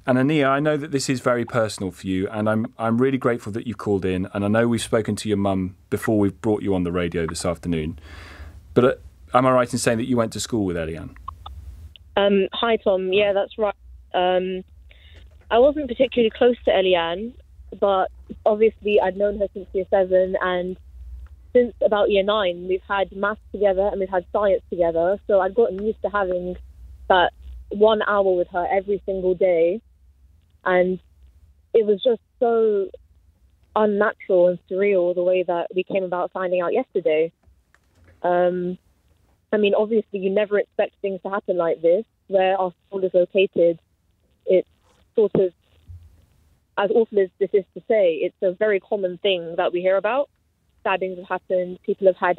And Anniyah, I know that this is very personal for you, and I'm really grateful that you called in. And I know we've spoken to your mum before we've brought you on the radio this afternoon. But am I right in saying that you went to school with Elianne? Hi, Tom. Yeah, that's right. I wasn't particularly close to Elianne, but obviously I'd known her since year 7, and since about year 9, we've had maths together and we've had science together. So I'd gotten used to having that 1 hour with her every single day. And it was just so unnatural and surreal the way that we came about finding out yesterday. I mean, obviously, you never expect things to happen like this. Where our school is located, it's sort of, as awful as this is to say, it's a very common thing that we hear about. Stabbings have happened, people have had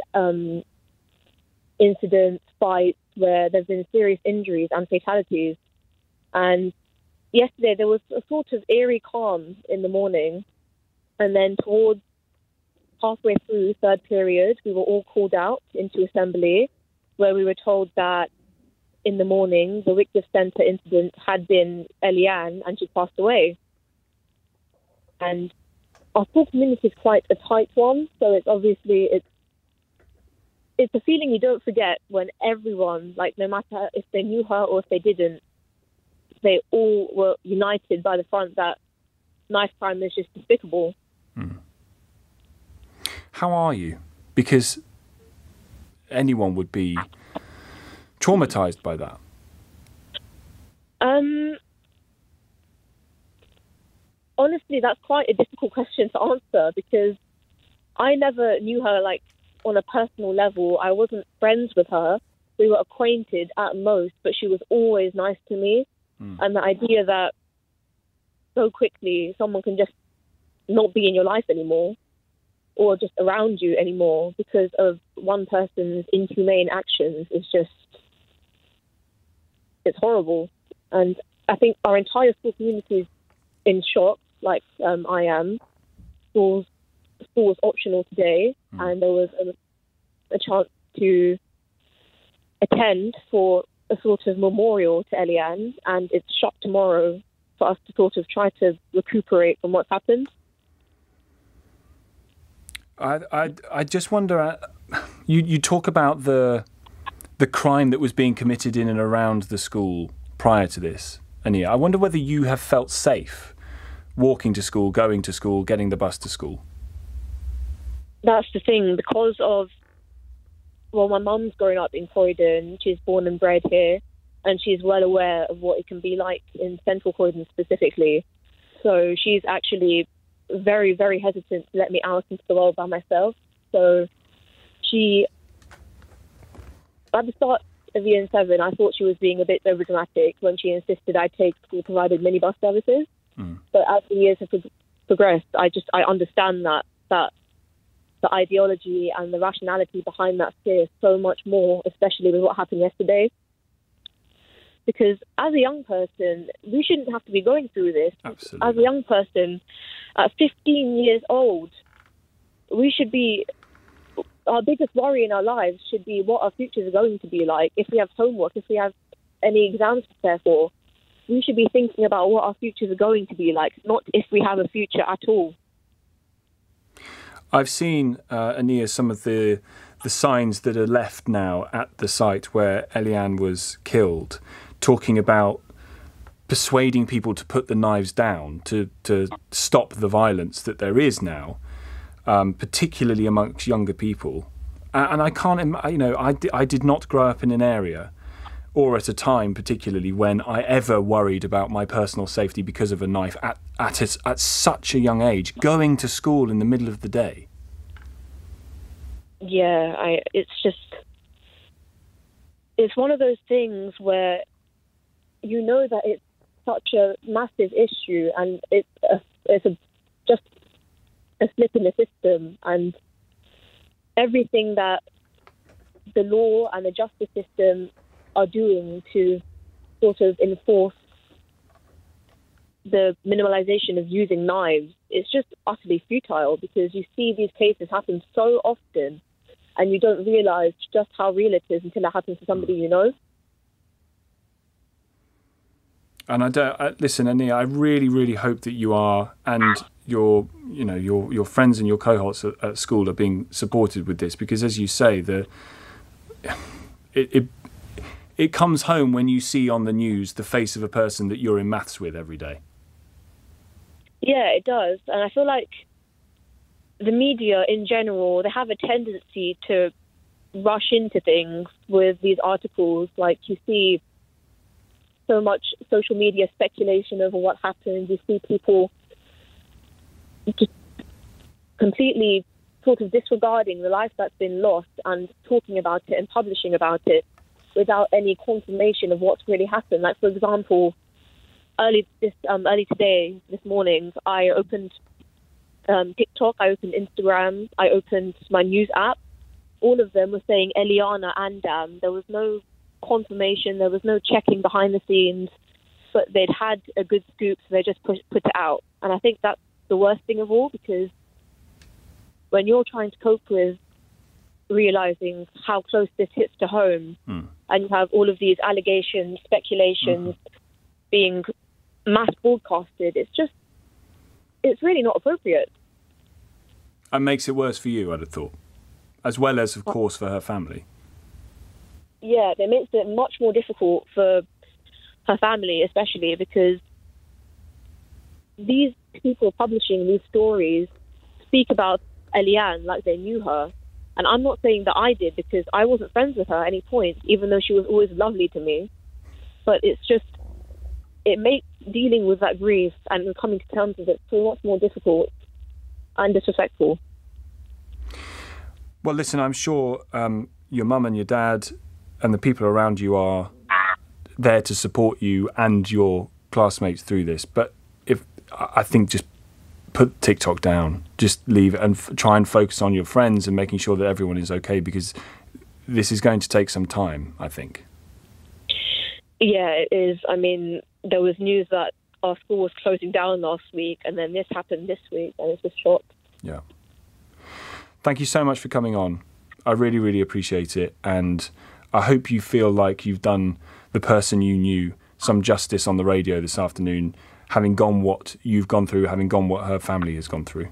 incidents, fights, where there's been serious injuries and fatalities. And yesterday there was a sort of eerie calm in the morning, and then towards halfway through third period, we were all called out into assembly, where we were told that in the morning the Whitgift Centre incident had been Elianne and she passed away. And our school community is quite a tight one, so it's obviously it's a feeling you don't forget when everyone, like, no matter if they knew her or if they didn't, they all were united by the front that knife crime is just despicable. How are you? Because anyone would be traumatised by that. Honestly, that's quite a difficult question to answer, because I never knew her, like, on a personal level. I wasn't friends with her. We were acquainted at most, but she was always nice to me. And the idea that so quickly someone can just not be in your life anymore or just around you anymore because of one person's inhumane actions is just, it's horrible. And I think our entire school community is in shock, like I am. School was optional today, and there was a chance to attend for a sort of memorial to Elianne, and it's shut tomorrow for us to sort of try to recuperate from what's happened. I just wonder, you talk about the crime that was being committed in and around the school prior to this, Anniyah. I wonder whether you have felt safe walking to school, going to school, getting the bus to school. That's the thing, because of, well, my mum's grown up in Croydon. She's born and bred here, and she's well aware of what it can be like in central Croydon specifically. So she's actually very, very hesitant to let me out into the world by myself. So she, at the start of year 7, I thought she was being a bit overdramatic when she insisted I take school-provided minibus services. But as the years have progressed, I understand that the ideology and the rationality behind that scares so much more, especially with what happened yesterday. Because as a young person, we shouldn't have to be going through this. Absolutely. As a young person, at 15 years old, we should be, our biggest worry in our lives should be what our futures are going to be like. If we have homework, if we have any exams to prepare for, we should be thinking about what our futures are going to be like, not if we have a future at all. I've seen, Anniyah, some of the signs that are left now at the site where Elianne was killed, talking about persuading people to put the knives down, to stop the violence that there is now, particularly amongst younger people. And I can't, I did not grow up in an area or at a time particularly when I ever worried about my personal safety because of a knife at such a young age, going to school in the middle of the day. Yeah, it's one of those things where you know that it's such a massive issue, and it's just a slip in the system, and everything that the law and the justice system are doing to sort of enforce the minimalization of using knives, it's just utterly futile, because you see these cases happen so often and you don't realise just how real it is until it happens to somebody you know. And listen, Anniyah, I really, really hope that you are, and your friends and your cohorts at school are being supported with this, because as you say, it comes home when you see on the news the face of a person that you're in maths with every day. Yeah, it does. And I feel like the media in general, they have a tendency to rush into things with these articles. Like, you see so much social media speculation over what happened. You see people just completely sort of disregarding the life that's been lost and talking about it and publishing about it without any confirmation of what's really happened. Like, for example, early today, this morning, I opened TikTok, I opened Instagram, I opened my news app. All of them were saying Elianne Andam. There was no confirmation, there was no checking behind the scenes, but they'd had a good scoop, so they just put it out. And I think that's the worst thing of all, because when you're trying to cope with realizing how close this hits to home, and you have all of these allegations, speculations being mass broadcasted, it's really not appropriate. And makes it worse for you, I'd have thought, as well as, of course, for her family. Yeah, it makes it much more difficult for her family, especially because these people publishing these stories speak about Elianne like they knew her. And I'm not saying that I did, because I wasn't friends with her at any point, even though she was always lovely to me. But it makes dealing with that grief and coming to terms with it so much more difficult and disrespectful. Well, listen, I'm sure your mum and your dad and the people around you are there to support you and your classmates through this. But I think just put TikTok down, just leave it, and try and focus on your friends and making sure that everyone is okay, because this is going to take some time, I think. Yeah, it is. I mean, there was news that our school was closing down last week, and then this happened this week, and it's just shocked. Yeah. Thank you so much for coming on. I really, really appreciate it. And I hope you feel like you've done the person you knew some justice on the radio this afternoon, having gone what you've gone through, having gone what her family has gone through.